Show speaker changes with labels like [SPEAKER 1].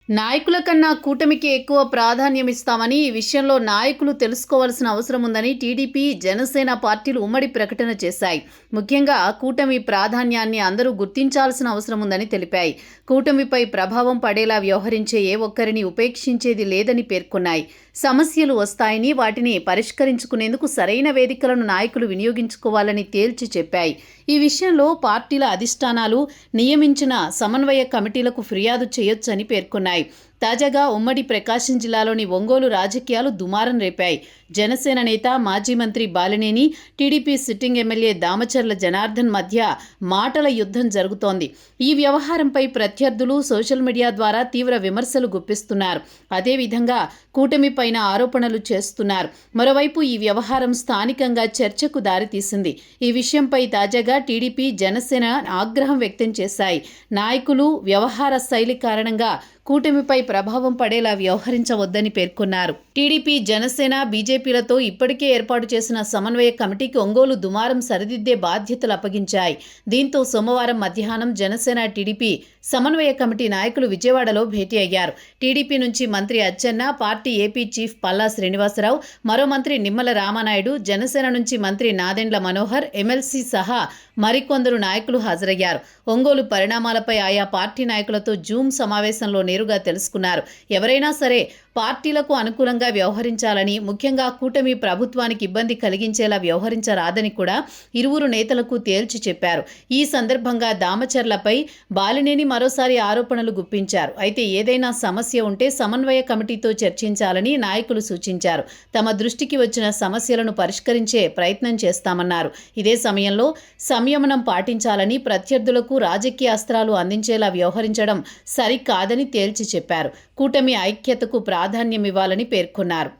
[SPEAKER 1] నాయకుల కన్నా కూటమికి ఎక్కువ ప్రాధాన్యమిస్తామని ఈ విషయంలో నాయకులు తెలుసుకోవాల్సిన అవసరం ఉందని టీడీపీ, జనసేన పార్టీలు ఉమ్మడి ప్రకటన చేశాయి. ముఖ్యంగా కూటమి ప్రాధాన్యాన్ని అందరూ గుర్తించాల్సిన అవసరం ఉందని తెలిపాయి. కూటమిపై ప్రభావం పడేలా వ్యవహరించే ఏ ఒక్కరిని ఉపేక్షించేది లేదని పేర్కొన్నాయి. సమస్యలు వస్తాయని వాటిని పరిష్కరించుకునేందుకు సరైన వేదికలను నాయకులు వినియోగించుకోవాలని తేల్చి చెప్పాయి. ఈ విషయంలో పార్టీల అధిష్టానాలు నియమించిన సమన్వయ కమిటీలకు ఫిర్యాదు చేయొచ్చని పేర్కొన్నాయి. తాజాగా ఉమ్మడి ప్రకాశం జిల్లాలోని ఒంగోలు రాజకీయాలు దుమారం రేపాయి. జనసేన నేత మాజీ మంత్రి Balineni, TDP sitting MLA Damacharla Janardhan మధ్య మాటల యుద్ధం జరుగుతోంది. ఈ వ్యవహారంపై ప్రత్యర్థులు సోషల్ మీడియా ద్వారా తీవ్ర విమర్శలు గుప్పిస్తున్నారు. అదేవిధంగా కూటమిపైన ఆరోపణలు చేస్తున్నారు. మరోవైపు ఈ వ్యవహారం స్థానికంగా చర్చకు దారితీసింది. ఈ విషయంపై తాజాగా టీడీపీ, జనసేన ఆగ్రహం వ్యక్తం చేశాయి. నాయకులు వ్యవహార శైలి కారణంగా కూటమిపై ప్రభావం పడేలా వ్యవహరించవద్దని పేర్కొన్నారు. టీడీపీ, జనసేన, బీజేపీలతో ఇప్పటికే ఏర్పాటు చేసిన సమన్వయ కమిటీకి ఒంగోలు దుమారం సరిదిద్దే బాధ్యతలు అప్పగించాయి. దీంతో సోమవారం మధ్యాహ్నం జనసేన, టీడీపీ సమన్వయ కమిటీ నాయకులు విజయవాడలో భేటీ అయ్యారు. టీడీపీ నుంచి మంత్రి Atchanna, party AP chief Palla Srinivasarao, మరో మంత్రి నిమ్మల రామానాయుడు, జనసేన నుంచి మంత్రి నాదెండ్ల మనోహర్, ఎమ్మెల్సీ సహా మరికొందరు నాయకులు హాజరయ్యారు. ఒంగోలు పరిణామాలపై ఆయా పార్టీ నాయకులతో జూమ్ సమావేశంలో నేరుగా తెలుసుకున్నారు. ఎవరైనా సరే పార్టీలకు అనుకూలంగా వ్యవహరించాలని, ముఖ్యంగా కూటమి ప్రభుత్వానికి ఇబ్బంది కలిగించేలా వ్యవహరించరాదని కూడా ఇరువురు నేతలకు తేల్చి చెప్పారు. ఈ సందర్భంగా దామచర్లపై బాలినేని మరోసారి ఆరోపణలు గుప్పించారు. అయితే ఏదైనా సమస్య ఉంటే సమన్వయ కమిటీతో చర్చించాలని నాయకులు సూచించారు. తమ దృష్టికి వచ్చిన సమస్యలను పరిష్కరించే ప్రయత్నం చేస్తామన్నారు. ఇదే సమయంలో సంయమనం పాటించాలని, ప్రత్యర్థులకు రాజకీయ అస్త్రాలు అందించేలా వ్యవహరించడం సరికాదని తేల్చి చెప్పారు. కూటమి ఐక్యతకు ప్రాధాన్యమివ్వాలని పేర్కొన్నారు.